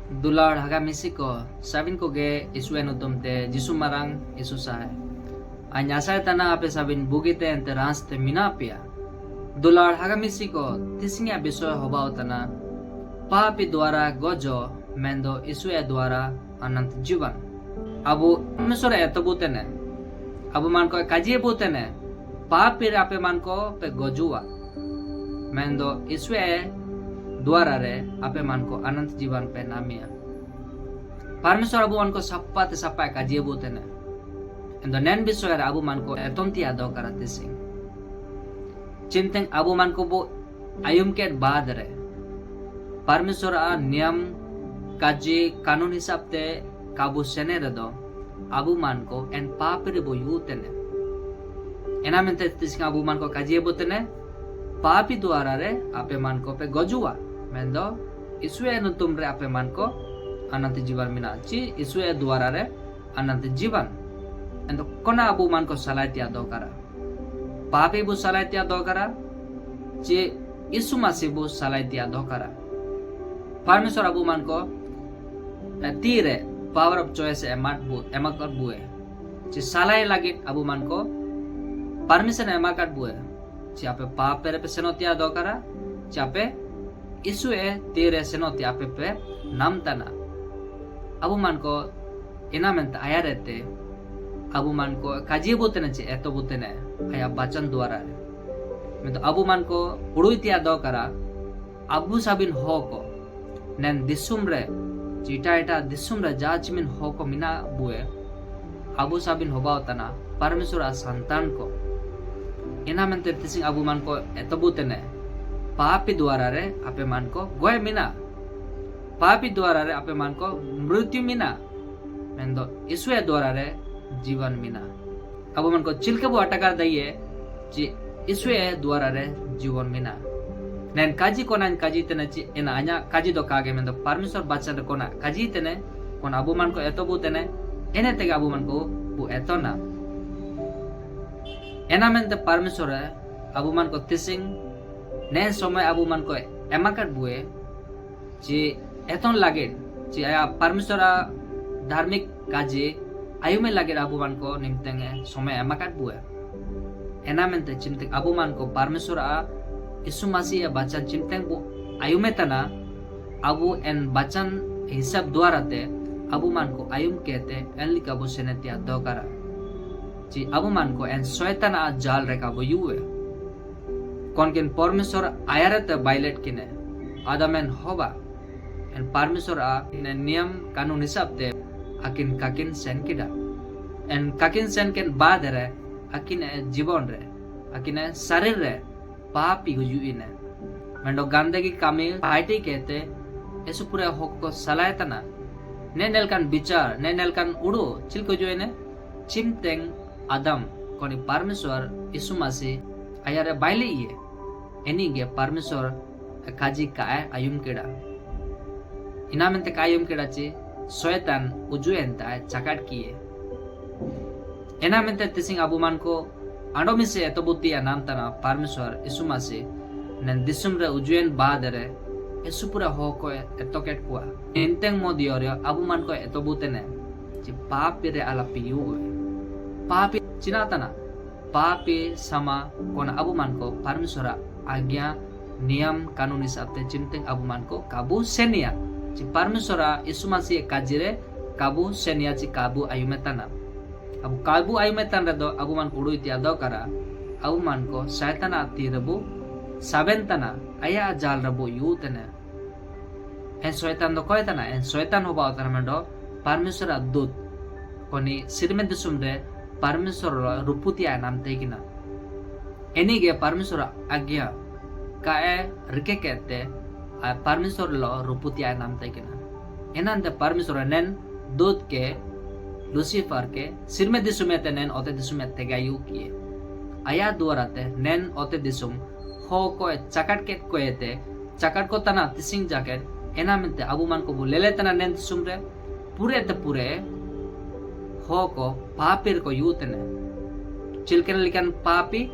Dular haga misiko sabin ko ge isuen utumte jisu marang isusai. Anyasai tanah ape sabin bugite ente raste minapia. Dular haga misiko tisnya bisoy hobao tanah papi द्वारा gojo mendo isue द्वारा अनंत जीवन. Abu misore eto butene. Abu man ko kaji butene. Papi ape man ko pe gojua. Mendo isue द्वारा रे आपे मान को अनंत जीवन पे नामिया. परमेश्वर अबु मान को सप्पा काजिए बोतेने. इंदो नेन बिसोयर अबु मान को एतोंती आदो करते सिंह. चिंतन अबु मान को बो आयुम के बाद रे. परमेश्वर आ नियम काजी कानून हिसाब ते काबू सेने रे दो अबु मान को एन पापिरी बो यूतेने. एना में ते तिसिंग अबु मान को काजिए बोतेने. पापी द्वारा रे आपे मान को पे गजुआ. मेंदो इसुए नुतुम रे आपे मान को अनंत जीवन मिना ची इसुए द्वारा रे अनंत जीवन. एंदो कोना अबु मान को सलाइतिया दो करा. पापी बु सलाइतिया दो करा ची यीशु मसीह बु सलाइतिया दो करा. परमेश्वर अबु मान को तीरे पावर ऑफ चॉइस एमक बुए ची सलाई लगे अबु मान को परमिशन एमक बुए ची आपे पाप पे सेनोतिया दो करा ची आपे इसुए तेरे सेनोति आपे पे नाम तना. अबु मान को इना में आया रहते अबु मान को काजी बुतेने चे एतो बुतेने आया बचन द्वारा में तो अबु मान को उड़ुइतिया दो करा अबु साबिन हो को नेन दिसुम रे चीटा इटा दिसुम रे जाचमिन हो को मिना बुए अबु साबिन होबाव तना परमेश्वर संतान को इना में तिसिंग अबु मान को एतो बुतेने पापी द्वारा रे आपे मान को गोय मिना. पापी द्वारा रे आपे मान को मृत्यु मिना. मेंदो इसुए द्वारा रे जीवन मिना. अबु मान को चिलके बो अटकार दइए ची इसुए द्वारा रे जीवन मिना. नेन काजी कोना काजी तने ची एना आnya काजी दो कागे मेंदो परमेश्वर बच्चा रे कोना काजी तने कोन अबु मान को एतो बुतेने एने तेगे अबु मान को बु एतो ना. एना मेंते परमेश्वर अबु मान को तिसिंग नेन समय अबु मान को एमाकट बुए ची एतोन लागे ची आया परमेश्वर धार्मिक काजे आयु में लागे अबु मान को निमतेंगे समय एमाकट बुए. एना मेंते चिंतक अबु मान को परमेश्वर यीशु मसीह बचन चिंतक बु आयु में तना अबु एन बचन हिसाब द्वारा ते अबु मान को आयुम कहते एन लिका बु सेनेतिया दो करा ची अबु मान को एन शैतान जाल रेका बु युए कौन किन परमेश्वर आया रहते वायलेट किने आदम एन होबा एन परमेश्वर ने नियम कानून हिसाब ते अकिन काकिन सेन किडा एन काकिन सेन के बाद रे अकिन जीवन रे अकिन शरीर रे पापी हुजुइने मेंडो गंदगी कामी पाइटी कहते ऐसु पूरे होक को सलायतना ने नेलकन विचार ने नेलकन उड़ो चिलको जोइने चिमतेंग आदम कोनी परमेश्वर यीशु मसीह आया रे बाइले ये एनी गे परमेश्वर काजी काय आयुम केड़ा इना मेंते कायुम केड़ा चे शैतान उजुएंता चकाट किए. एना मेंते तिसिंग अबु मान को आंडोमी से एतो बुतिया नाम तना परमेश्वर यीशु मसीह नन दिसुम रे उजुएन बाद रे यीशु पूरा हो को एतो केट कुआ एंतेंग मोदियो रे अबु मान को एतो बुतेने ची पापी रे आलापी यु पापी चिना तना पापी sama कोना अबु मान को परमेश्वर आज्ञा नियम कानून हिसाब ते चिंतक अबु मान को काबू सेनिया ची परमेश्वर यीशु मसीह काजिरे काबू सेनिया ची काबू आयुमेताना. अब काबू आयुमेतान रे दो अबु मान को उड़ुइतिया दो करा अबु मान को शैतान आती रबु साबेंतना आया जाल रबु यूतने एन शैतान दो कोयतना एन शैतान होबा तना मेंडो परमेश्वर दूत कोनी सिरमे दिसुम रे परमेश्वर रूपुतिया नाम तेगिना एनी गे परमेश्वर आज्ञा काए रिके कहते परमेश्वर लो रूपुतिया नाम तेगिना एनांते परमेश्वर नेन दूत के लूसीफर के सिर में दिसुम ते नेन ओते दिसुम ते गायु किए आया द्वारा ते नेन ओते दिसुम हो को चकट के कोयते चकट को तना तिसिंग जाकेट एना मेंते अबु मान को बुलेले तना नेन दिसुम रे पूरे ते पूरे हो को पापीर को यूतने चिलकन लिकन पापी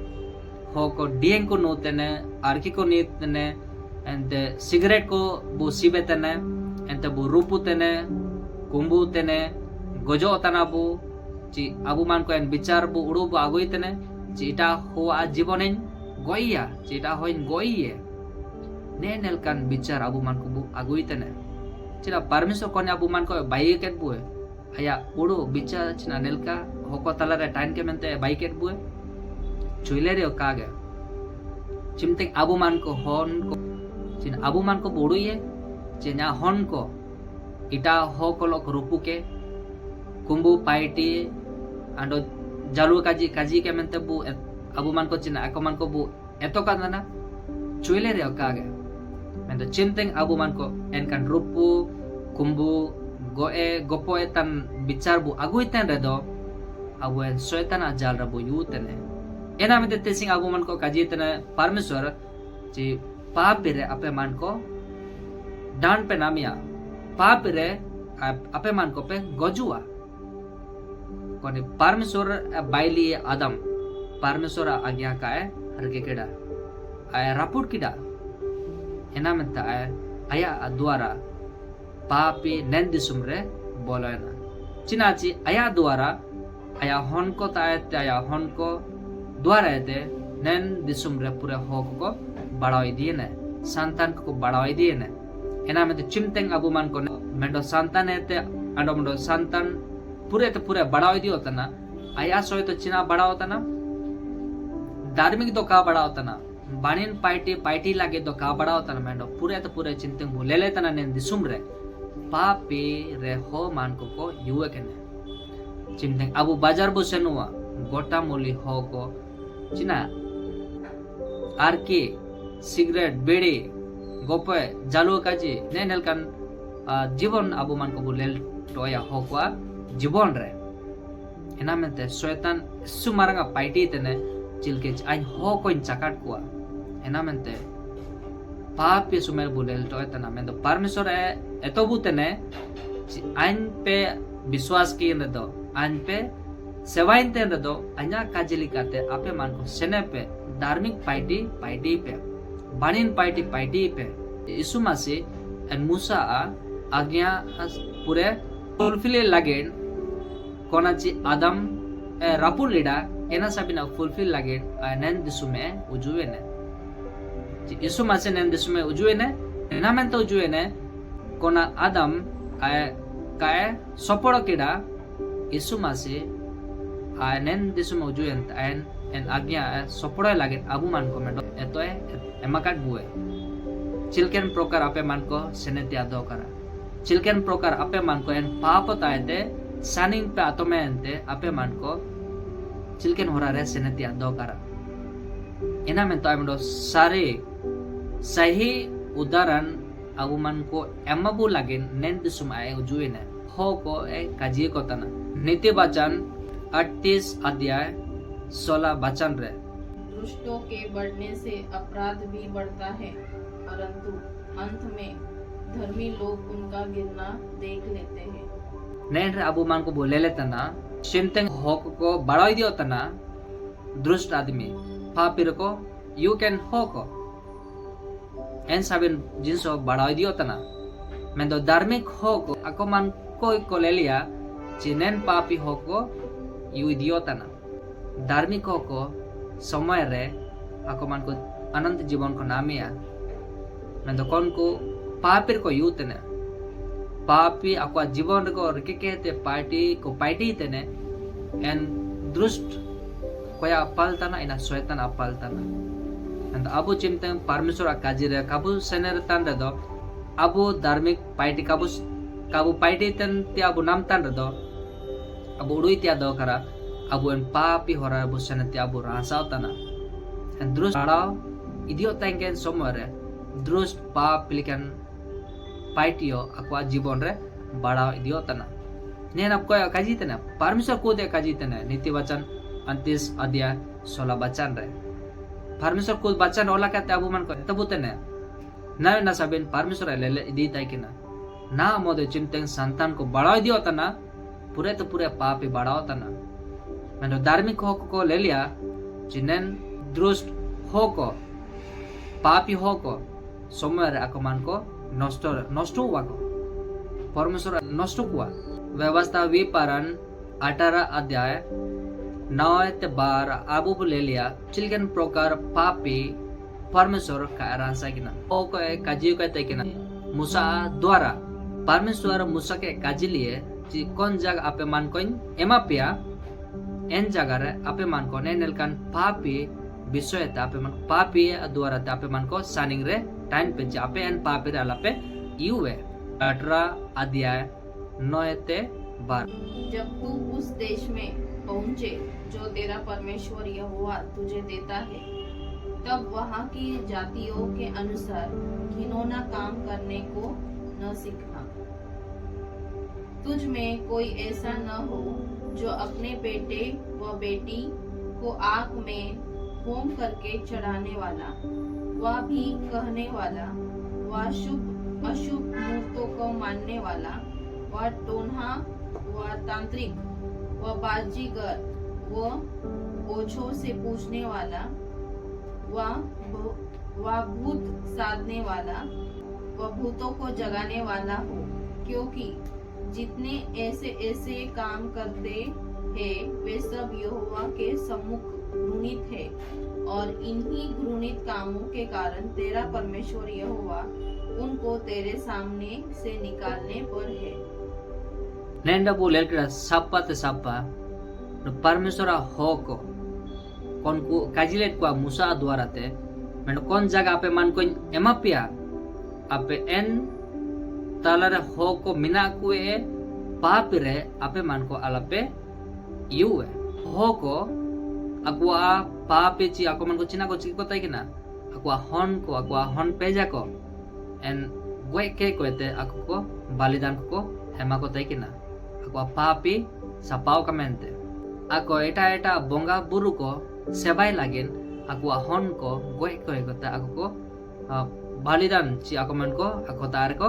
हो को डिएंग को नोतने आर्की को नीतने एंड सिगरेट को बो सीबेतने ente bu rupu tene kumbu tene gojo tana bu ci abu man ko en bicar bu udu bu agoi tene ci ita ho a jibonen goia ci ita hoin goiye ne nelkan bicar abu man ko bu agoi tene cina parmisor ko ne abu man ko baiket bu aya udu bicar cina nelka hoko talare tain ke mente baiket bu chuile re kage chimtek abu man ko hon ko cina abu man ko bodu ye cina hon ko ita ho kolok rupu ke kumbu paiti ando jalu kaji ke mente bu abu man ko cina ako man ko bu eto kana chuile re kage mento chimteng abu man ko en kan rupu kumbu goe gopo etan bicar bu agui ten redo abu en soetan ajal rabu yutene ena mete tesing abu man ko kaji tene parmeswar ci papire ape man ko dan pe namia papire ape man ko pe gojua kone parmeswar baili adam parmeswar agya ka harke keda ay raput kida ena menta aya द्वारा पापी नंद सुमरे बोलोना चिनाची आया द्वारा आया हन को तायते आया हन को द्वारा ते नंद सुमरे पूरे होक को बढ़ाई दिए ने संतान को बढ़ाई दिए ने एना में चिमतेंग अबु मान को मेंडो संतान ते अंडो मेंडो संतान पूरे ते पूरे बढ़ाई दियो तना आया सोय तो चिना बढ़ाओ तना धार्मिक तो का बढ़ाओ तना बाणिन पाइटी लागे तो का बढ़ाओ तना मेंडो पूरे तो पूरे चिंतेंग लेले तना ने दिसुमरे पापी रे हो मान को युवा केने चिमतेंग अबु बाजार बो सेनुआ गोटा मोली हो को चिना आरके सिगरेट बेड़ी गोपे जालू काजी ने नेलकन जीवन अबु मान को बुलेल टोया हो को जीवन रे एना मेते शैतान सुमारंगा पाइटी तने चिलके आई हो कोइन चकाट को एना मेते पापी सुमेर बुलेल टोय तना मेंदो परमेश्वर एतो बुतने आइन पे विश्वास की दो आइन पे सेवाइन ते दो अन्या काजली काते आपे मान को सेने पे धार्मिक पाइटी पे बाणिन पाइटी पे यीशु मसीह एन मूसा आज्ञा पूरे फुलफिल लागेन कोनाची आदम रापुल लीडा एना साबिना फुलफिल लागेन नन दिसुमे उजुवेने यीशु मसीह नन दिसुमे उजुवेने एना मेन तो उजुवेने कोना आदम काय सपोड़ किडा यीशु मसीह none दिसुमे उजुवेन en agnya soporo lagi abu man ko mendo eto emakat bue chilken prokar ape man ko seneti ado kara chilken prokar ape man ko en papa taete saning pe atomente ape man ko chilken horare seneti ado kara ena mento amdo sare sahi udaran abu man ko emabu lagin nen disum ae ujuine ho ko kaji ko tana नीति वचन 38 अध्याय 16 वचन रे दुष्टों के बढ़ने से अपराध भी बढ़ता है परंतु अंत में धर्मी लोग उनका गिरना देख लेते हैं नेन रे अबु मान को बोले लेता ना शिमतेंग होक को बढ़ाई दियो तना दुष्ट आदमी पापिर को यू कैन होक एन साबिन जिनसो बढ़ाई दियो तना मैं तो धार्मिक होक अको मान को ले लिया चिनेन पापी होक यू दियो तना धार्मिक को समय रे ako man ko अनंत जीवन को नामिया मैं तो कौन को पापिर को यूत ने पापी ako जीवन को रके कहते पार्टी तने एन दुष्ट कोया अपलतना इना शैतान अपलतना and abu चिंतन परमेश्वर काजी रे काबु सेनर तन रे दो abu धार्मिक पार्टी काबु पार्टी तन ते abu नाम तन रे दो abu उडुई त्या दो करा abu en papi hora abu seneti abu rasau tana and drus adao idiot tangken somore drus pap pilikan paitio akwa जीवन रे बड़ा idiot tana नेन आपको काजी तने परमेश्वर को दे काजी तने नीति वचन 29 अध्याय 16 वचन रे परमेश्वर को वचन ओला कहते अबु मन को तबु तने ना ना सबन परमेश्वर ले दी ताई किना ना मोदे चिंतन संतान को बढ़ा दियो तना पूरे तो पूरे पापी बढ़ाओ तना मैंने धार्मिक होक को ले लिया जिन्हें दुष्ट होक पापी होक समय आको मान को नष्ट हुआ को परमेश्वर नष्ट हुआ। व्यवस्था विवरण 18 अध्याय 9-12 अबू ले लिया चिल्कन प्रकार पापी परमेश्वर का रांसा किना ओ को काजी कहते किना मूसा द्वारा परमेश्वर मूसा के काजी लिए जी कौन जगह आपे मान कोइन एमा पिया एन जगह रे आपे मान को ने नेलकन पापी विषय ता आपे मान पापी द्वारा ता आपे मान को सानिंग रे टाइम पे जापे एन पापी रे अलापे युवे 18 अध्याय 9-12। जब तू उस देश में पहुँचे जो तेरा परमेश्वर यहोवा तुझे देता है, तब वहाँ की जातियों के अनुसार घिनौना काम करने को न सीखना। तुझ में कोई ऐसा न हो जो अपने बेटे व बेटी को आग में होम करके चढ़ाने वाला, वह भी कहने वाला, वह शुभ अशुभ मुहूर्तों को मानने वाला, वह टोन्हा व तांत्रिक व बाजीगर व ओझों से पूछने वाला, वह भूत साधने वाला व भूतों को जगाने वाला हो, क्योंकि जितने ऐसे ऐसे काम करते हैं वे सब यहोवा के सम्मुख घृणित है, और इन्हीं घृणित कामों के कारण तेरा परमेश्वर यहोवा उनको तेरे सामने से निकालने पर है। नेंडा बोले कि सप्पा ते सप्पा परमेश्वर होको कौन को काजिलेट को मूसा द्वारा ते मैं कौन जगह पे मान को एमा पिया आपे एन तालारे होको मिना को ए पाप रे आपे मान को अलापे युवे होको अकुआ पापे ची ako man ko china ko chiki ko tai kina akwa hon peja ko en gue ke ko ete aku ko balidan ko hema ko tai kina akwa papi sapao kamente ako eta bonga buru ko sebai lagin akwa hon ko gue ko ta aku ko balidan chi ako man ko ako tar ko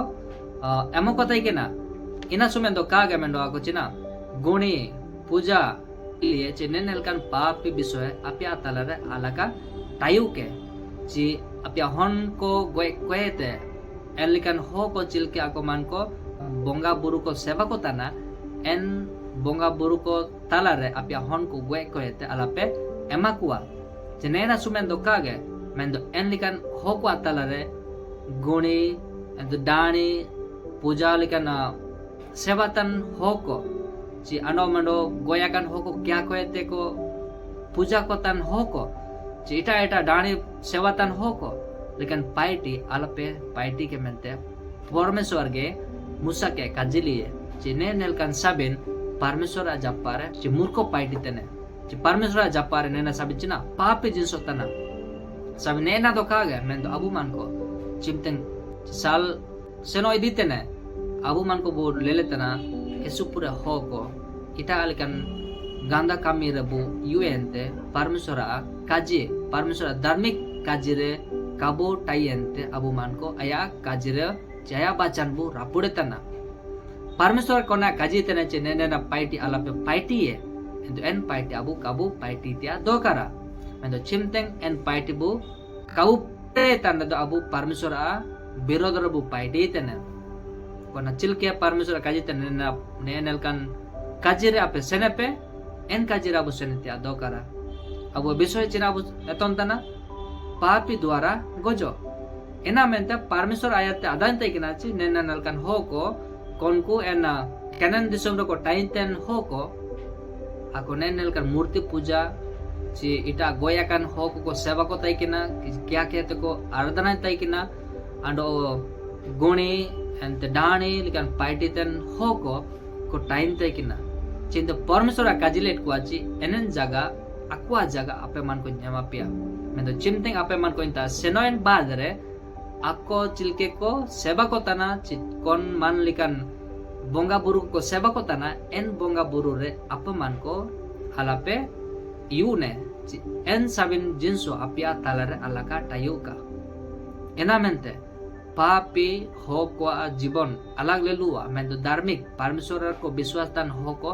emo ko tai kina ina sumen do kaga mendo ako china guni puja लिए चेन्नई नेलकन पापी विषय Apia तलरे Alka टायु के ची Apia हन को गोएते एलिकन हो को चिलके आको मान को बोंगा बुरु को सेवा को तना एन बोंगा बुरु को तलरे अपिया हन को गोएते अलापे एमा कुआ चेन्नई ना सुमेन दो कागे मेंदो एलिकन हो को तलरे गुणी एंदो डाणी पूजा लिकन सेवातन हो को ची ano mando goyakan hoko kya koete ko puja kotan hoko ची ita डाणी सेवातन hoko लेकिन पाइटी अलपे पाइटी के मेंते परमेश्वर के मूसा के काजिलिए ची ने नेलकन साबिन परमेश्वर जप्पारे ची मूर्खो पाइटी तेने ची परमेश्वर जप्पारे ने साबिन चिना पापी जिंसो तना साबिन ने ना तो कागे मेंदो अबू मान को चिमतें साल सेनो इदीते ने अबू मान को बोल ले लेते ना Esupura hoko ita alikan ganda kami rebu yuente parmesora kaji parmesora dharmik kajire kabo tayente abu manko aya kajire jaya bacan bu rapude tana parmesora kona kaji tena chenene na paiti alape paiti ye ento en paiti abu kabu paiti tia dokara ento chimteng en paiti bu kabu pre tanda do abu parmesora birodara bu paiti tena kona chilke परमेश्वर काजी तने ने नेलकन काजीरे आपे सेनेपे N काजीरा Abu सेनेते दो करा अबु विषय चिना अबु एतन तना पापी द्वारा गोजो एना मेंते परमेश्वर आयते अदानते किनाची ने नेलकन हो को कोनकु एन कैनन दिसम को टाइनतेन हो को ako ने नेलकन मूर्ति पूजा ची इटा गोयाकन हो को सेवा को तई किना क्या कहते को आराधना तई किना अंडो गुणी and the dani likan paititen hoko ko time te kina चिंत परमेश्वर काजिलेट को आची एनन जगह aqua jaga ape man ko nyama pia mendo chimteng ape man ko inta senoin badre ako chilke ko seba ko tana kon man likan bonga buru ko seba ko tana en bonga buru re ape man ko halape iune en sabin jinso apia talare alaka tayuka enamente पापी हो को जीवन अलग ले लुआ मैं तो धार्मिक परमेश्वर को विश्वास तन हो को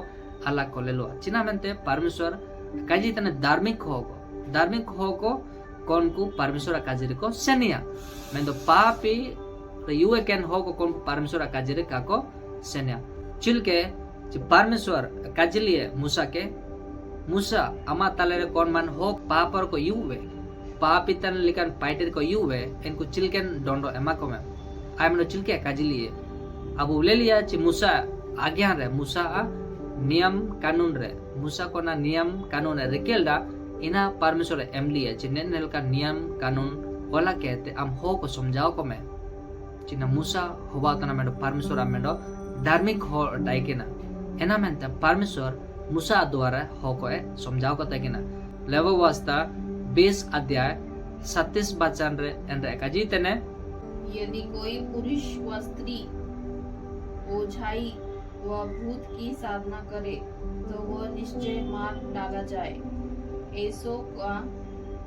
अलग को ले लुआ चिना मेंते परमेश्वर काजी तने धार्मिक हो को कौन को परमेश्वर काजी को सेनिया मैं तो पापी तो युए कैन हो को कौन परमेश्वर काजी का को senya chilke je parmeshwar kajliye musa ke musa ama talere kon man hok papar ko yuwe papitan likan paiter ko yuwe enku chilken dondo emakome amno chilke kajliye abu lelia je musa agyan re musa a नियम कानून रे मूसा को ना नियम कानून रे रेकेलडा इना परमेश्वर एमली है जिन्हें नेल का नियम कानून वाला कहते हम हो को समझाओ को मैं जिन्हें मूसा होवा तो ना मेरे परमेश्वर मेरे धार्मिक हो टाइके ना एना में तो परमेश्वर मूसा द्वारा हो को है समझाओ को ताकि ना लेवल वास्ता 20 अध्याय 37 वचन रे एंड्रे का जीते ने यदि कोई पुरुष व स्त्री ओझाई व भूत की साधना करे तो वह निश्चय मार डाला जाए ऐसों का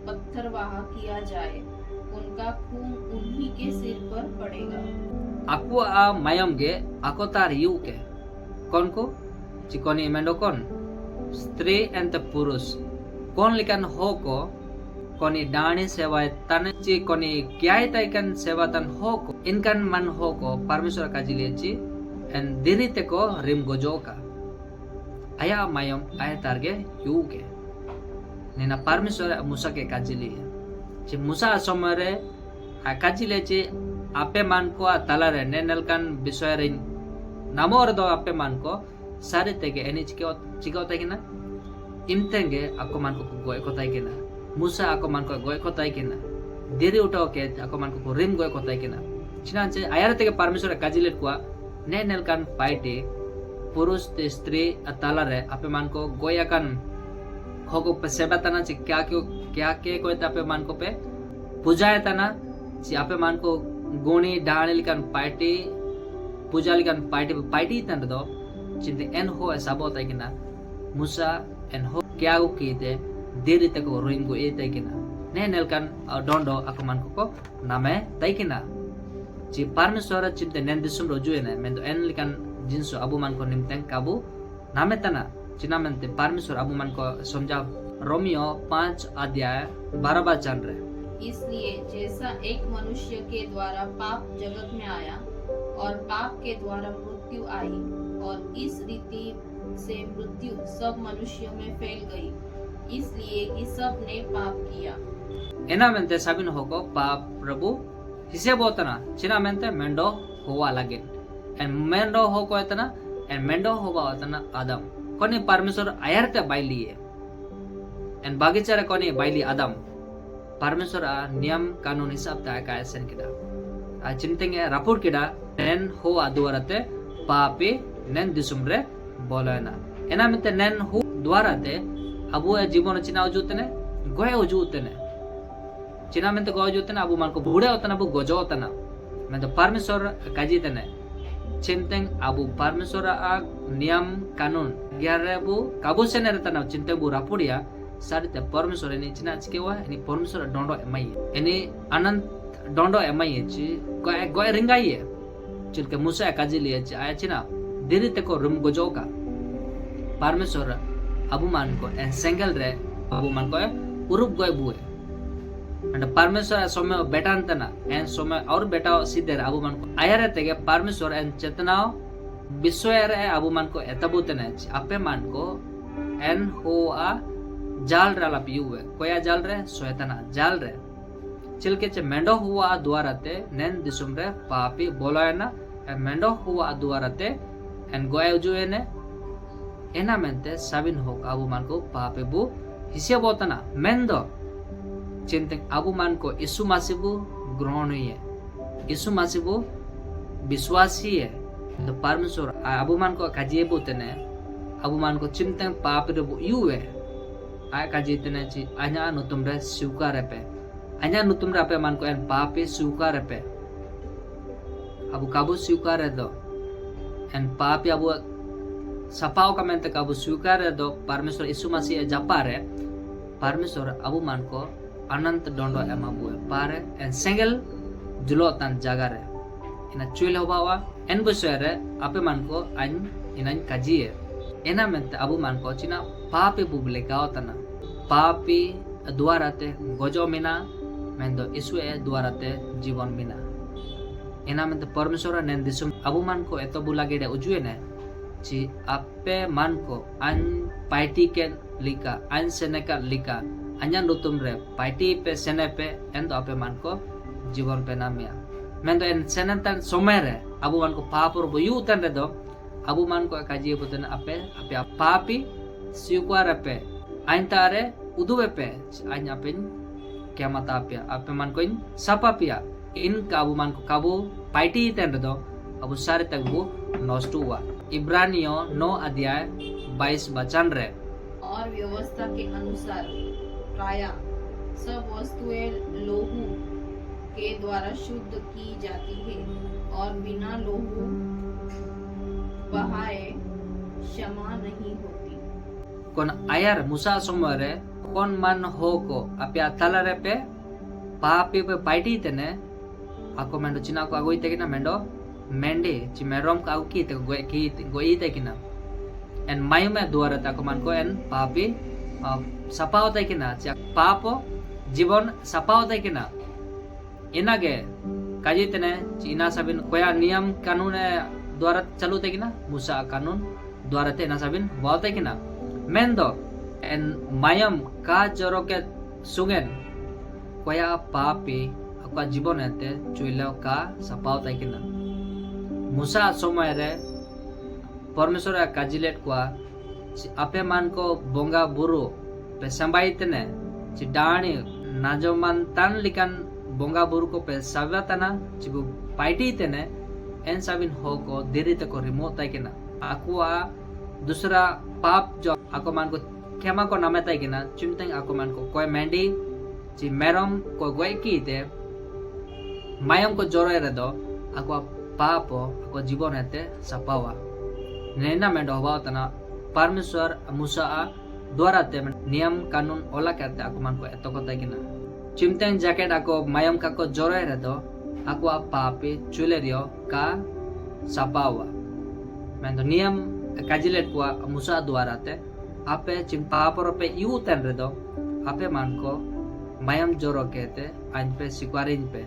पत्थरवाह किया जाए उनका खून उन्हीं के सिर पर पड़ेगा aku a mayam ge ako tar yu ke kon ko chikoni mendo kon stri and purus kon likan ho ko koni dani sewa tan chi koni kyai tai kan sewa tan ho ko inkan man ho ko parmeshwar ka jile chi and diri te ko rim gojoka aya mayam aya targe yu ke nena parmeshwar musa ke kajili chi musa somare akajile chi ape man ko talare nenel kan bisoy re namor do ape man ko sare tege eni chike ota kina imtenge ako man ko goy ko tai kina musa ako man ko goy ko tai kina diri uto ke ako man ko rim goy ko tai kina chinan che ayar tege parmeshwar kajile ko nenel kan paite पुरुष ते स्त्री तालारे आपे मान को गोयाकन होको पे सेबातना ची क्या के कोई तापे मान को पे पूजाए तना ची आपे मान को गोणी डाणे लिकन पार्टी पूजा लिकन पार्टी तन दो चिंते एन हो ऐसा बोता है कि ना मूसा एन हो क्या को कीते देरी तक रोइंग को ए तय कि ना ने नेलकन डोंडो ako मान को नामे तय कि ना ची परमेश्वर चिंते नेन दिसुम रोजुए ने मेंदो एन लिकन जिनसो अबु मान को निमतें काबू नामे तना चिना मेंते परमेश्वर अबु मान को समझा रोमियो 5 अध्याय 12 वचन रे इसलिए जैसा एक मनुष्य के द्वारा पाप जगत में आया और पाप के द्वारा मृत्यु आई और इस रीति से मृत्यु सब मनुष्यों में फैल गई इसलिए कि सब ने पाप किया एना मेंते साबिन होको पाप प्रभु हिसे बोतना चिना मेंते मेंडो होवा लगे एन मेंडो होको एतना एन मेंडो होवा एतना आदम कोनी परमेश्वर आयरते बाइलिए एन बागीचारे कोनी बाइली आदम परमेश्वर नियम कानून हिसाब ता का ऐसन किदा आ चिंतेंगे रापुर किदा नेन हो द्वाराते पापी नेन दिसुमरे बोलना एना मिते नेन हो द्वाराते अबु जीवन चिना उजुतने गोय उजुतने चिना मिते गोय उजुतने अबु मान को बूढ़े होतना अबु गोजो होतना मैं तो परमेश्वर काजीतने चिंतेंग अबु परमेश्वर आ नियम कानून ग्यारे अबु काबू से नेरतना चिंते बु रापुरिया सारी ते परमेश्वर ini cina cikewa ini परमेश्वर dondo emai ini anant dondo emai ci goy ringai ye cilke musa kajili ye aya cina diri te ko rum gojoka परमेश्वर abu man ko en single re abu man ko urup goy buए and परमेश्वर समय बेटांतना en समय और बेटा सीधे abu man को ayare tege परमेश्वर en चेतना विश्व रे abu man ko etabutene ape man ko en hoa जाल राला पियुवे कोया जाल रे सोयतना जाल रे चिलके चे मेंडो हुआ द्वाराते नेन दिसुम रे पापी बोलायना ए मेंडो हुआ द्वाराते एन गोया उजुएने एना मेंते साबिन होक अबु मान को पापे बु हिसे बोतना मेंदो चिंते अबु मान को यीशु मसीबु ग्रहण है यीशु मसीबु विश्वासी है तो परमेश्वर अबु मान को काजिए बुतने अबु मान को चिंते पापे बु युवे आय का जीतने ची अन्या नुतुम रे स्वीकार पे अन्या नुतुम रे पे मान को एन पापे स्वीकार पे अबु काबू स्वीकार दो एन पापे अबु सपाओ का मेंते काबू स्वीकार दो परमेश्वर यीशु मसीह जपारे परमेश्वर अबु मान को अनंत डोंडो एमा बुए पारे एन सिंगल जुलोतन जगह रे इना चुइल होबावा एन बसरे आपे मान को अन इनन काजिए एना मेंते अबु मान को चिना पापे बुबले गावतना पापी द्वाराते गोजो मिना मेंदो इसुए द्वाराते जीवन मिना ena mente परमेश्वर nen disum abu man ko eto bulagi de ujue ne ci ape man ko an paiti ken lika an seneka lika anyan lutum re paiti pe senepe endo ape man ko जीवन पे नामिया मैं तो इन सेनंतन सोमेरे अबु मन को पापर बुयु तन रे दो अबु मन को काजी बुतन अपे अपे पापी स्वीकार अपे आइंतारे उदुवे पे आइन अपिन क्या मत अपे मन को इन सपापिया इन काबु मन को काबु पाइटी तन रे दो अबु सारे तक वो नष्ट हुआ इब्रानियों 9 अध्याय 22 वचन रे और व्यवस्था के अनुसार प्राय सब वस्तुएं लोहू के द्वारा शुद्ध की जाती है और बिना लोहू बहाए क्षमा नहीं होती kon ayar musa somare kon man ho ko apya talare pe papi pe paiti tene ako mendo china ko agoi te kina mendo mende chi merom ka ki te go te kina en mayume duara ta ko man ko en papi sapao te kina cha papo जीवन sapao te kina इनागे काजी तने चीना साबिन कोया नियम कानून द्वारा चलू ते किना मूसा कानून द्वारा ते ना साबिन वाते किना मेंदो एन मायम का जरो के सुगेन कोया पापी अका जीवन एते चुइलो का सपाव ते किना मूसा समय रे परमेश्वर काजिलेट कोआ आपे मान को बोंगा बुरु पे संबाई तने ची डाणी नाजोमान तान लिकन बोंगा बुरु को पे साव्यातना चिबु पाइटी तेने एन साबिन हो को देरी तक को रिमोट ताई किना आकुआ दूसरा पाप जो आको मान को क्षमा को नामे ताई किना चिमतें आको मान को कोई मेंडी ची मेरम को गोई की ते मायम को जोरे रे दो आको पापो आको जीवन हेते सपावा नेना में डोवा तना परमेश्वर मूसा द्वारा ते नियम कानून ओला करते आको मान को एतो को ताई किना चिमतें jacket ako mayam kako jorai redo aku papi chulerio ka sapawa mendo niam kajilet kwa musa द्वारा te ape chimpa por pe yuten redo ape manko mayam joro kete ain pe sikwarin pe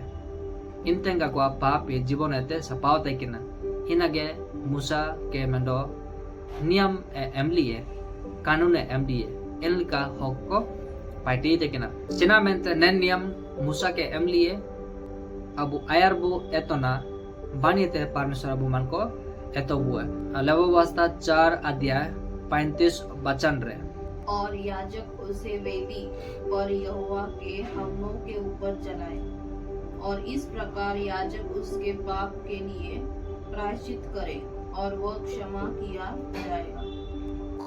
intenga kwa papi jibonete sapawte kina inage musa ke mendo niam emliye kanune emliye elka hokko party देखना चिना मेंते none नियम मूसा के एमलिए अबु आयरबु एतोना बानीते परमेश्वर अबु मन को एतो हुआ लेवावस्था 4 अध्याय 35 वचन रे और याजक उसे वेदी पर यहोवा के हवनों के ऊपर जलाए और इस प्रकार याजक उसके पाप के लिए प्रायश्चित करे और वह क्षमा किया जाएगा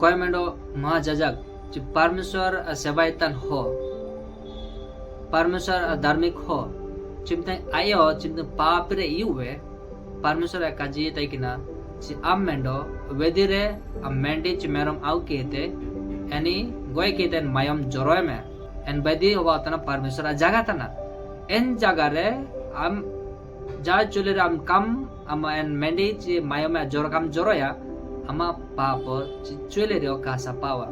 कोई मेंडो महाजाजक परमेश्वर सेवायतन हो परमेश्वर धार्मिक हो चिमते आयो चिमते पाप रे युवे परमेश्वर काजी तै किना ची आम मेंडो वेदिरे आम मेंडी चिमेरम आउ केते एनी गोय केते मायम जरोय में एन वेदी होवा तना परमेश्वर जगह तना एन जगह रे आम जा चुले आम कम आम एन मेंडी ची मायम जरो कम जरोया आमा पाप ची चुले रे का सपावा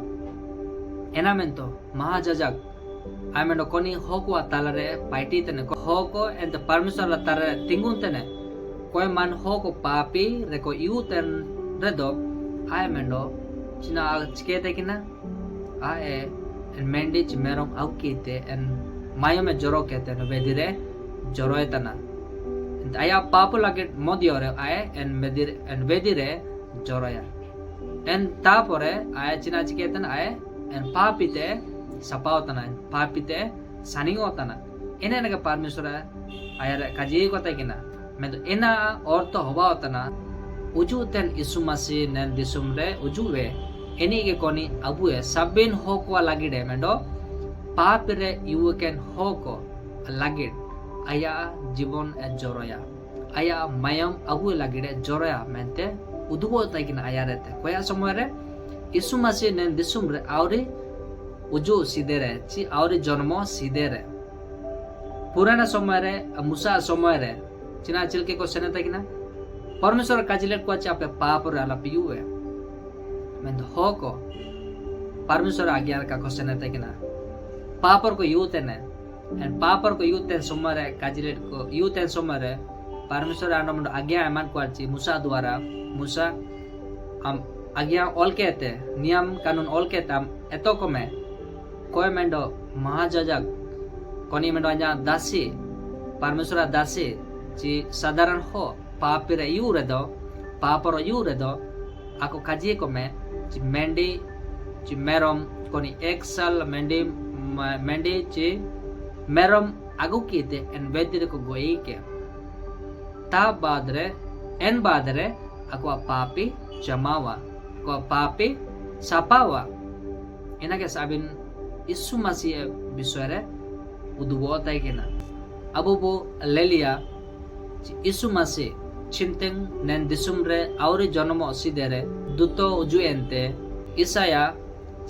एनामेंतो महाजाजक आमेंडो कोनी होको तालरे पाइटी तने होको एंड परमेश्वर तारे तिंगुन तने कोई मन होको पापी रेको यूतन रेदो आमेंडो चिना चिकेते किना आए एन मेंडी चिमेरम आउ कीते एन मायो में जरो केते न वेदिरे जरोय तना आया पाप लागे मोदियोरे आए एन वेदिरे जरोया एन तापरे आए चिना चिकेतन आए en papite sapawtana papite saningotana ene nega parmeshwara ayara kaji kota kina mendo ena orto hobawtana ujuten isumasi nen disumre ujuwe eni ge koni abue sabbin hokwa lagide mendo papire yuken hoko lagid aya jibon joroya aya mayam abu lagide joroya mente udugo taikina ayarete koya somoyre यीशु मसीह ने दिसुम रे आउरी उजु सीधे रे ची आउरी जन्म सीधे रे पुराना समय रे मूसा समय रे चिना चिलके को सेने तकिना परमेश्वर काजिलेट को आपे पाप रे आला पियुए में हो को परमेश्वर आज्ञा का को सेने तकिना पापर को यूते ने एंड पापर को यूते समय रे काजिलेट को यूते समय रे परमेश्वर आनंद आज्ञा एमान क्वाची मूसा द्वारा मूसा हम आज्ञा ऑल कहते नियम कानून ऑल कहता एतो को में कोई मेंडो महाजाजक कोनी मेंडो अजा दासी परमेश्वर दासी जी साधारण हो पापिरे यू रेदो पापर you रेदो ako kaji ko me ci mendi ci merom koni ek sal mendi ci merom agu kite en vedire ko goi ke ta badre en badre ako papi jamawa ko papi sapawa enake sabin isu masih bisore udubota kena abu bo lelia ci isu masih चिंतन नैन दिसुम रे आउरी जन्म सिदेरे दुतो उजुएंते ईसाया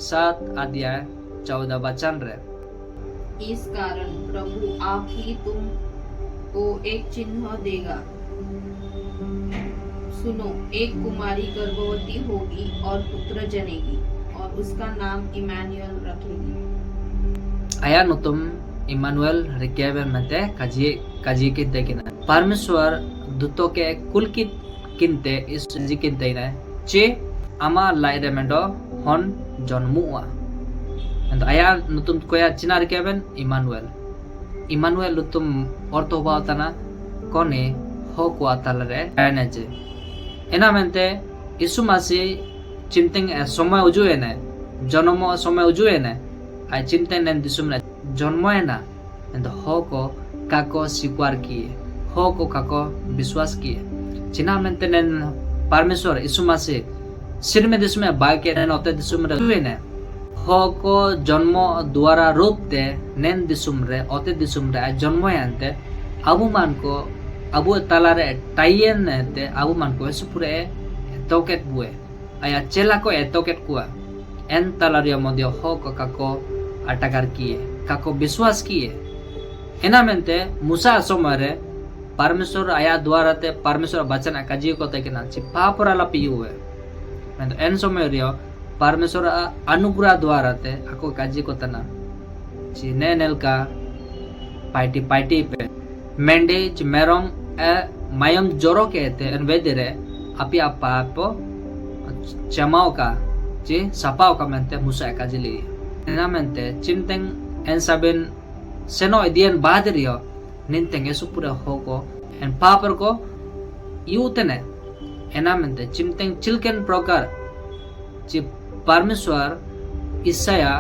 7 अध्याय 14 वचन रे इस कारण प्रभु आप ही तुम को एक चिन्ह देगा सुनो एक कुमारी गर्भवती होगी और पुत्र जनेगी और उसका नाम इमानुएल रखेगी आया नुतुम इमानुएल रिकेबे मते काजी किते किना परमेश्वर दूतों के कुल की किनते इस जी किनते ना चे आमा लाइरे मेंडो हन जन्मुआ and आया नुतुम कोया चिनार केबन इमानुएल नुतुम orto बावताना कोने हो को आतालरे एनेजे एना मेंते यीशु मसीह चिंतन समय उजुएने जन्म समय उजुएने आई चिंतन ने दिसुमने जन्मएना and हो को काको स्वीकार किए हो को काको विश्वास किए चिना मेंते ने परमेश्वर यीशु मसीह सिर में दिसुमे बाके ने ओते दिसुमरे जुएने हो को जन्म द्वारा रूप ते नेन दिसुमरे ओते दिसुमरे जन्मयंते अबु मान को अबु तालारे टाइयन ते अबु मान को सुपुरे तोकेट बुए आया चेला को एतोकेट कुआ एन तालारिया मध्य हो को काको अटकार किए काको विश्वास किए एना मेंते मूसा सोमरे परमेश्वर आया द्वारा ते परमेश्वर वचन काजी को तेकिना छि पापरा लपी हुए मेंतो एन समय रियो परमेश्वर अनुग्रह द्वारा ते ako काजी को तना छि नेनेल का पाइटी पे मेंडे छि मेरम मायम जोरो कहते एन वेदिरे अपि पापो चमाओ का छि सपाओ का मेंते मूसा काजी ली एना मेंते चिंतन एन साबिन सेनो इदियन बादरियो निंतeng supura hoko en paper ko yutene enamente चिंतन चिलकेन प्रकार ची परमेश्वर ईसाया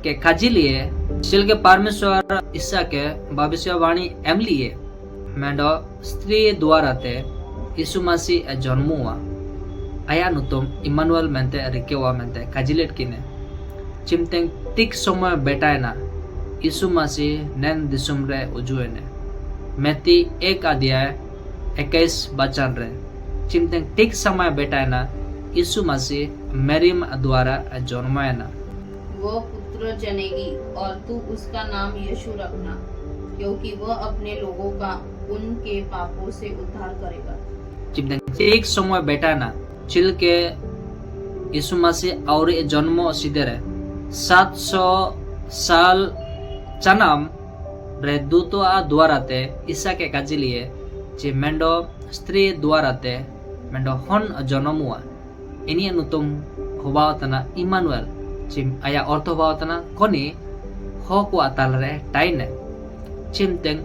के काजी लिए चिल के परमेश्वर ईसा के भविष्यवाणी एम लिए मेंडो स्त्री द्वारा ते यीशु मसीह जन्म हुआ आया नुतुम इमानुएल मेंते रिकेवा मेंते काजिलेट किने चिंतन तिक समय बेटायना यीशु मसीह नैन दिसुम रे उजुएने मेती 1 अध्याय 21 वचन रे चिंतन ठीक समय बेटायना यीशु मसीह मरियम द्वारा जन्मायना वो पुत्र जनेगी और तू उसका नाम यीशु रखना क्योंकि वह अपने लोगों का उनके पापों से उद्धार करेगा चिंतन ठीक समय बेटायना चिल के यीशु मसीह और जन्म सिदेरे 700 साल चनम रे दूतो द्वारा ते ईसा के काजी लिए जे मेंडो स्त्री द्वारा ते मेंडो हन जन्मुआ इनी नुतुम होबावतना इमानुएल जे आया अर्थ होबावतना कोनी हो को आताल रे टाइने चिंतन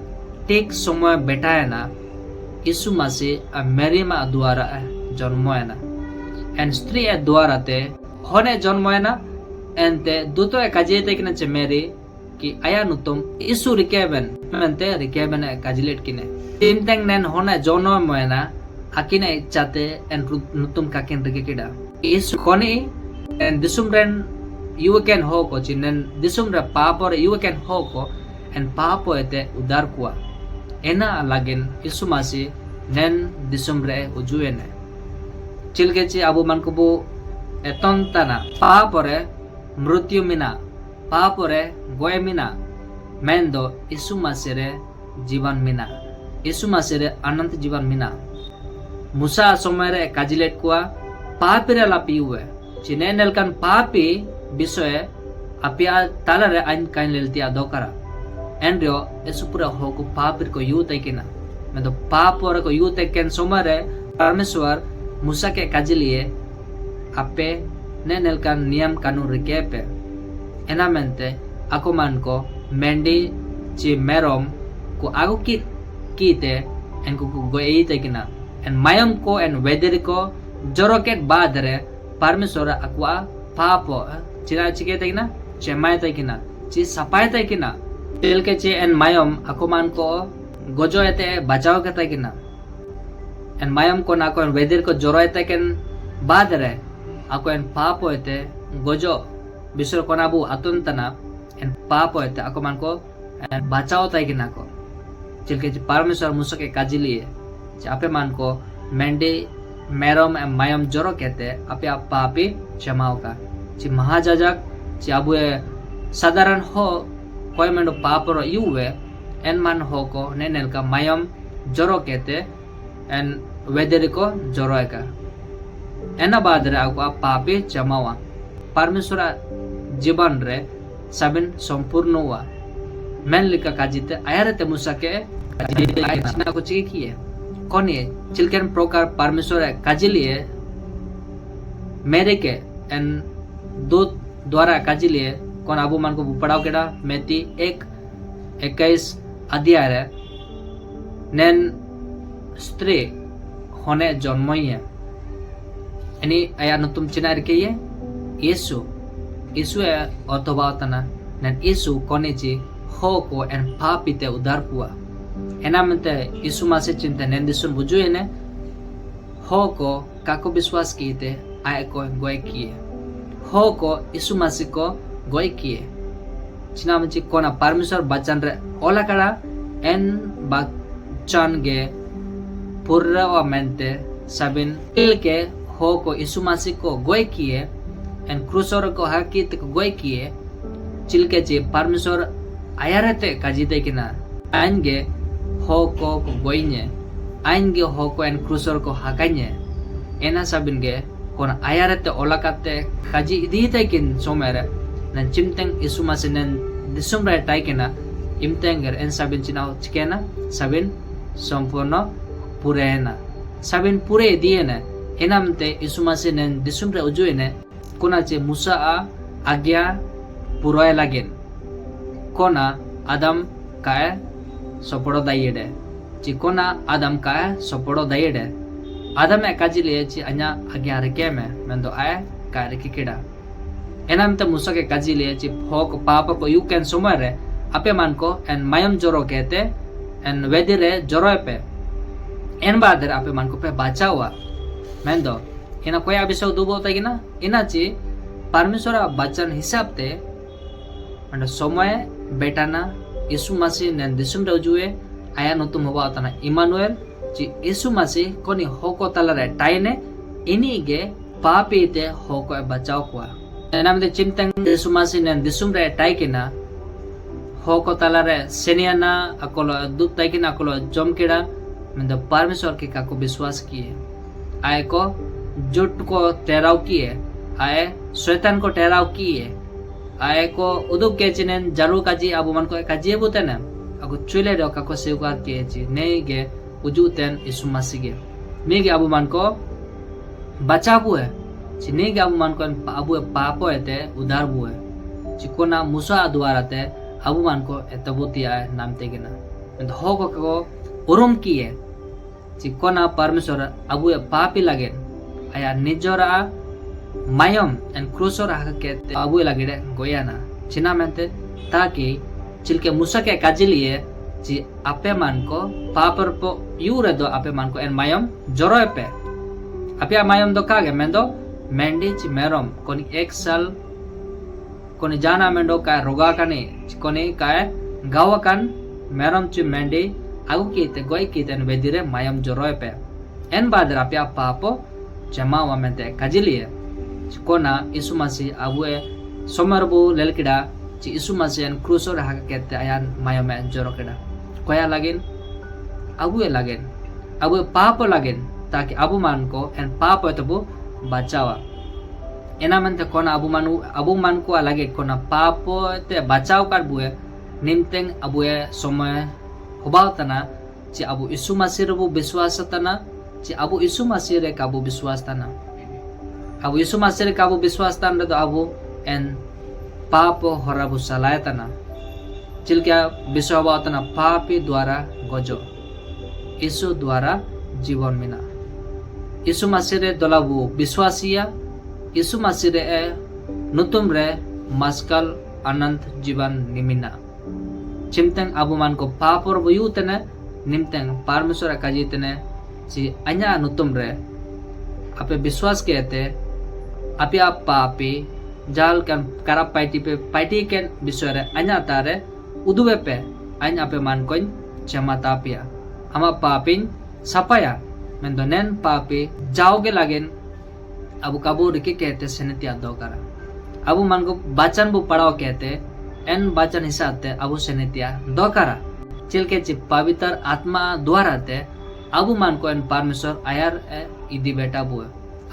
टेक समय बेटायना यीशु मसीह मरियम द्वारा जन्मयना एन स्त्री द्वारा ते हने जन्मयना एनते दूतो काजी ते किने चे मेरी कि आया नुतुम यीशु रिकेबन मेंते रिकेबन काजिलेट किने चिंतन नेन होने जोनो मोयना आकिने इच्छाते एन नुतुम काकिन रिके किडा यीशु कोनी एन दिसुम रेन युवकेन हो को चिनेन दिसुम रे पापर युवकेन हो को एन पापो एते उदार कुआ एना लागिन यीशु मसीह नेन दिसुम रे उजुएने चिलकेची अबु मनकुबु एतन तना पापरे मृत्यु मिना पापरे गोय मिना मेंदो यीशु मसीह रे जीवन मिना यीशु मसीह रे अनंत जीवन मिना मूसा समय रे काजिलेट कुआ पापी रे लापी हुए चिनेनेल कान पापी विषय अपिया ताला रे आइन काइन लेलतिया दोकरा एनरियो यीशु पुरा होको पापी को यू तैकिना मैं तो पाप और को यूते केन सोमर है परमेश्वर मूसा के काज लिए आपे ने नेलकान नियम कानून रिके पे एना मेंते ako man ko mendi ci merom ko aku kite en ko goei te kina en mayam ko en wederi ko joroket badre parmesora akwa papo cira cike te kina cemai te kina ci sapai te kina tel ke ci en mayam ako man ko gojo ete bachao ke te kina en mayam ko na ko en wederi ko joro ete ken badre ako en papo ete gojo bisur ko nabu atuntana en papo ete ako man ko bachao tay kina ko chilke parmeshwar musa ke kaji liye ape man ko mendi merom em mayam joro kete ape papi क्षमाओ का ची महाजाजक ची अबुए साधारण हो कोई medu पापरो युवे N man हो को नेनेल का mayam joro kete en wederi ko joro ka एना बाद रे ako papi क्षमावा परमेश्वर जीवन रे sabin संपूर्ण हुआ मैन लिखा काजिते आयरते मुसा के आयना को चीज किए कौन ये चिल्केन प्रकार परमेश्वर काजी लिए मेरे के एन दो द्वारा काजी लिए कौन अबू मन को पढ़ाओ केड़ा मेती 1:21 अध्याय रे नेन स्त्री होने जन्मई है यानी आया न तुम चिना रखे ये Yesu ya otobautana dan Yesu koneji hoko en papi te udar pua enamente Yesu masih cinta nendisun buju ene hoko kako biswas kite ay ko goy kiye hoko Yesu masih ko goy kiye cina menci kona parmeswar bacan re ola kara en bacan ge purra wa mente sabin ilke hoko Yesu masih ko goy kiye en krusor ko hakit ko goy kiye chilke je parmeswar ayarate kajite kina ainge hoko ko goyne ainge hoko en krusor ko hakanye ena sabinge kon ayarate olakate kaji idite kin somere nan chimteng isumasinen disumra taikena imtenger en sabin chinao chikena sabin sampurno purena sabin pure diene enamte isumasinen disumra ujuene कोना चे मूसा आज्ञा पुरोय लागेन कोना आदम काय सपोड़ो दाइडे ची कोना आदम काय सपोड़ो दाइडे आदम काजी लिए ची अन्या आज्ञा रखे में दो आय काय रखे केड़ा एनाम ते मूसा के काजी लिए ची फोक पाप को यू कैन सुमरे अपे मान को एन मायम जोरो कहते एन वेदिरे जोरो पे एन बादर अपे मान को पे बाचा हुआ में दो ina koya bisau dubo tagina ina chi parmeshwara bacan hisab te anda somoy betana Yesu masih nen disum rajue aya notum hoba tana Immanuel chi Yesu masih koni hoko talare taine ini ge papi te hoko bachao kwa enam de chimtang Yesu masih nen disum re taikina hoko talare seniana akolo dut taikina akolo jomkeda mendo parmeshwar ke kako biswas kiye आय को जुट को ठहराव किए आय शैतान को ठहराव किए आय को उदुक के चिनेन जरूर काजी अबु मन को काजी बुते न अगु चुले रो का को सेवा के जी नहीं गे उजुतेन यीशु मसीह गे नहीं गे अबु मन को बचाबु है जी नहीं गे अबु मन को अबु पापो एते उधार बु है जी कोना मूसा द्वारा ते अबु मन को एतबुतिया नाम ते गेना हो को उरुम किए जी कोना परमेश्वर अबु पापी लागेन आया निजोरा mayom en krusor hake abu lagide goyana china mente ताकि चिलके मुसा के काजी लिए जी आपे मान को पापर पो यूरे दो आपे मान को एन mayom जोरो पे आपे mayom दो कागे मेंदो मेंडी ची मेरोम कोनी 1 साल कोनी जाना मेंडो का रोगा कने कोनी का गावा कन मेरोम ची मेंडी आगु कीते गोई कीते वेदिरे mayom जोरो पे एन बाद आपे पापो जमा वा मेंते काजी लिए कोना यीशु मसीह अबुए सोमरबु लेलकिडा ची यीशु मसीह एन क्रूसो रहा केते आयान mayom en जोरो केडा कोया लागेन अबुए पाप लागेन ताकि अबु मान को एन पाप तबु बचावा एना मनते कोना अबु मान को लागे कोना पाप ते बचाव कर बुए निमतें अबुए समय होबातना जे अबो यीशु मसीह रे विश्वास तना जे अबो यीशु मसीह रे काबो विश्वास तना अबो यीशु मसीह रे काबो विश्वास तना रे अबो एन पाप हरा बु सलाय तना चिलका विश्वास तना पापी द्वारा गजो यीशु द्वारा जीवन मिना यीशु मसीह रे दलाबु विश्वासिया यीशु मसीह रे नुतुम रे मस्कल अनंत जीवन निमिना चिमतंग अबु मान को पाप और बुयु तने निमतंग परमेश्वर काजी तने ची अन्या नुतुम रे आपे विश्वास कहते आपे आप पापी जाल kan karap paiti ken bisore anya tare uduwe pe anya pe man koin chama tapia ama papin sapaya mendonen papi jaoge lagen abu kabu rike कहते सेनेतिया दो करा अबु मन को बचन बु पढ़ाओ कहते एन बचन हिसाब ते अबु सेनेतिया दो करा चिलके ची पवित्र आत्मा द्वारा ते अबु मन को एन परमेश्वर आयर इदी बेटा बु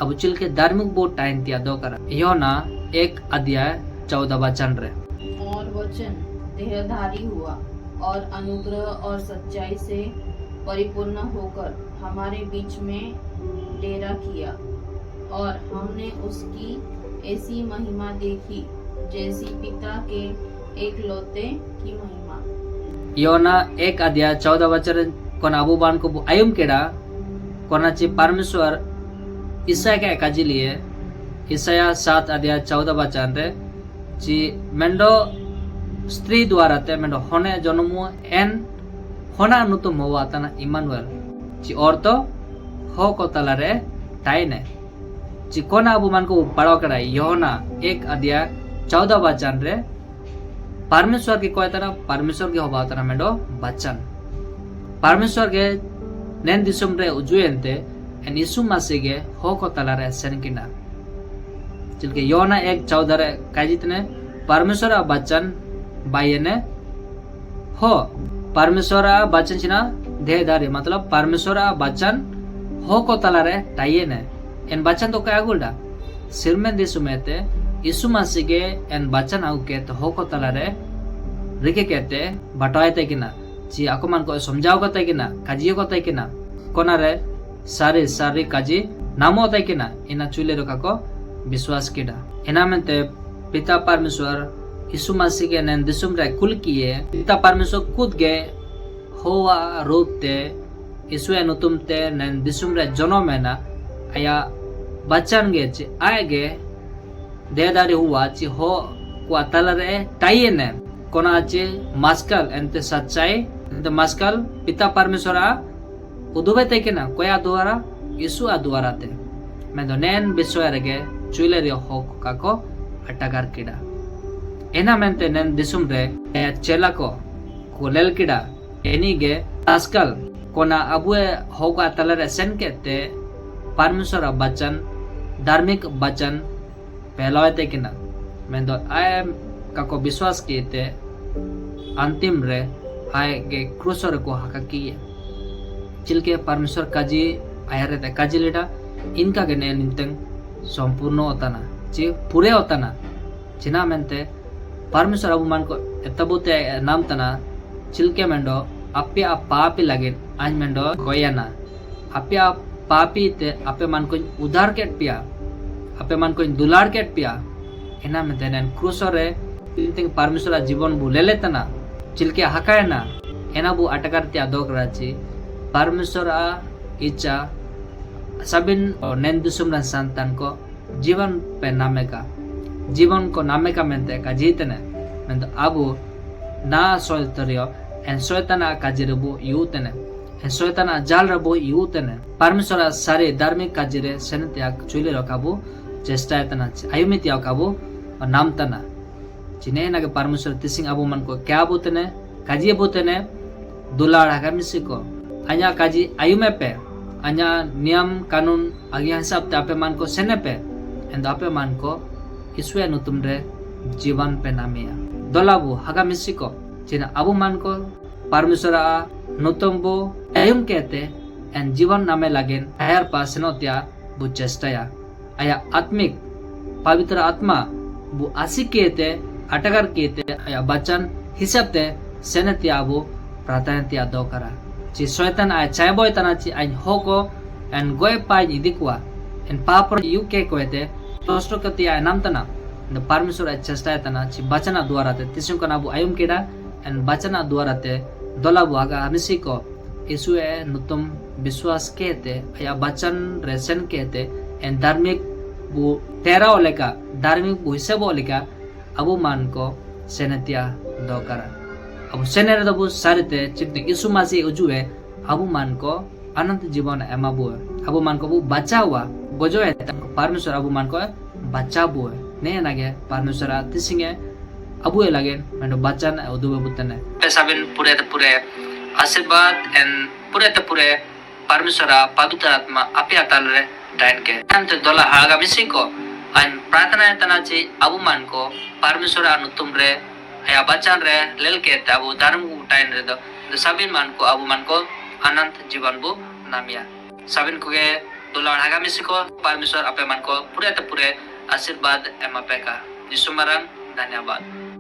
अबु चिलके धार्मिक बो टाइम तिया दो करा योना 1 अध्याय 14 वचन रे और वचन देहधारी हुआ और अनुग्रह और सच्चाई से परिपूर्ण होकर हमारे बीच में डेरा किया और हमने उसकी ऐसी महिमा देखी जैसी पिता के एकलौते की महिमा योना 1 अध्याय 14 वचन कोना अबु बान को आयुम केड़ा कोना ची परमेश्वर ईसाया के काजी लिए ईसाया 7 अध्याय 14 वचन रे ची मेंडो स्त्री द्वारा ते मेंडो होने जन्मो एन होना नुतु मोवातना इमानुएल ची औरतो हो को तलारे टाइने ची कोना अबु मान को पढ़ो करा योना 1 अध्याय 14 वचन रे परमेश्वर की कोई तरह परमेश्वर के होबा तरह मेंडो बचन परमेश्वर के नेन दिसुम रे उजुएंते एन यीशु मसीह के हो को तलारे सेनकिना चिलके योना 1:14 रे काजितने परमेश्वर बचन बायने हो परमेश्वर बचन चिना देहधारी मतलब परमेश्वर बचन हो को तलारे टाइने एन बचन तो क्या गुल्डा सिर में दिसुमेते यीशु मसीह के एन बचन आउ के तो हो को तलारे रिके कहते बटवायते किना ची आको मन को समझाओ कते किना काजियो कते किना कोना रे सारी सारी काजी नामो होता किना इना चुले रखा को विश्वास किडा इना में पिता परमेश्वर यीशु मसीह के नैन दिसुम रे कुल किए पिता परमेश्वर खुद गे होवा रूप ते यीशु अनुतुम ते नैन दिसुम रे जनो में ना आया बच्चन गे चे आए गे देदारी हुआ ची हो को अतल रे टाइए ने कोना चे मस्कल एंते सच्चाई एंते मस्कल पिता परमेश्वर उदुबे ते के ना कोया द्वारा यीशु द्वारा ते मैं तो नैन विश्वास रे चुले रे हो का को अटकार किडा एना मेंते नैन दिसुम रे चेला को कोलेल किडा एनी गे आजकल कोना अबुए हो का अतल रे सेन केते परमेश्वर बचन धार्मिक बचन पहलवाते किना मैं तो आए काको विश्वास किए अंतिम रे आए के क्रूसर को हका किए चिलके परमेश्वर काजी आया रहते काजी लेटा इनका के ने निंतंग संपूर्ण होता ना ची पूरे होता ना चिना मेंते परमेश्वर अबु मन को एतबुते नाम तना चिलके मेंडो अपे आप पापी लगे आज मेंडो कोयाना अपे आप पापी ते अपे मन को उधार केट पिया अपे मन को दुलार केट पिया एना में तेन क्रूसर रे तिंग परमेश्वर जीवन बु ले लेतना चिलके हकायना एना बु अटकर त्या दोक राची परमेश्वर इच्छा सबिन नैन दुसुम संतान को जीवन पे नामे का जीवन को नामे का मेंते का जीतने में तो अबु ना सोयतरियो एन सोयतना काजी रबु यूतने एन सोयतना जाल रबु यूतने परमेश्वर सारे धार्मिक काजी रे सेनत्या चुले रकाबु चेष्टा तना आयुमितिया काबु नाम तना चिने ना के परमेश्वर तिसिंग अबु मन को क्या बुतने काजी बुतने दुलार हका मिसी को अन्या काजी आयुमे पे अन्या नियम कानून आज्ञा हिसाब ते आपे मन को सेने पे एंड आपे मन को ईश्वर नुतुम रे जीवन पे नामिया दोलाबु हगा मिसी को चिना अबु मन को परमेश्वर नुतुम बु आयुम कहते एंड जीवन नामे लागेन आयर पास नोत्या बु चेष्टाया आया आत्मिक पवित्र आत्मा बु आसिक कहते अटकर कहते आया बचन हिसाब ते सेनत्या बु प्रार्थना त्या दो करा ci soetan ai chai boy tana ci ai hoko and goy pai idikwa and papro UK ko ete tosto kati ai nam tana the parmeswar ai chesta tana ci bachana द्वारा te tisung kana bu ayum keda and bachana द्वारा te dola bu aga amisi ko isu e nutum विश्वास कहते या बचन ration कहते and धार्मिक bu tera oleka धार्मिक bu हिसाब oleka abu man ko senetia dokara abu senere dabu sarite chipni isu masi ujue abu man ko अनंत जीवन एमाबु abu man ko bu bacawa gojo e parmeswar abu man ko bacabu ne lage parmeswar tisinge abu e lage mendo bacan udu butane pesabin pure आशीर्वाद and पूरे परमेश्वर पवित्र आत्मा आपे अताले dine के अंत दोला आगामी को आइन प्रार्थना तना ची अबु मान को परमेश्वर अनुतुम रे या बचन रे लेल के अबु धर्म उठाइन रे दो सबिन मान को अबु मान को अनंत जीवन बु नामिया सबिन को के दोला आगामी को परमेश्वर आपे मान को पूरे आशीर्वाद एम आपे का यीशु मरन धन्यवाद।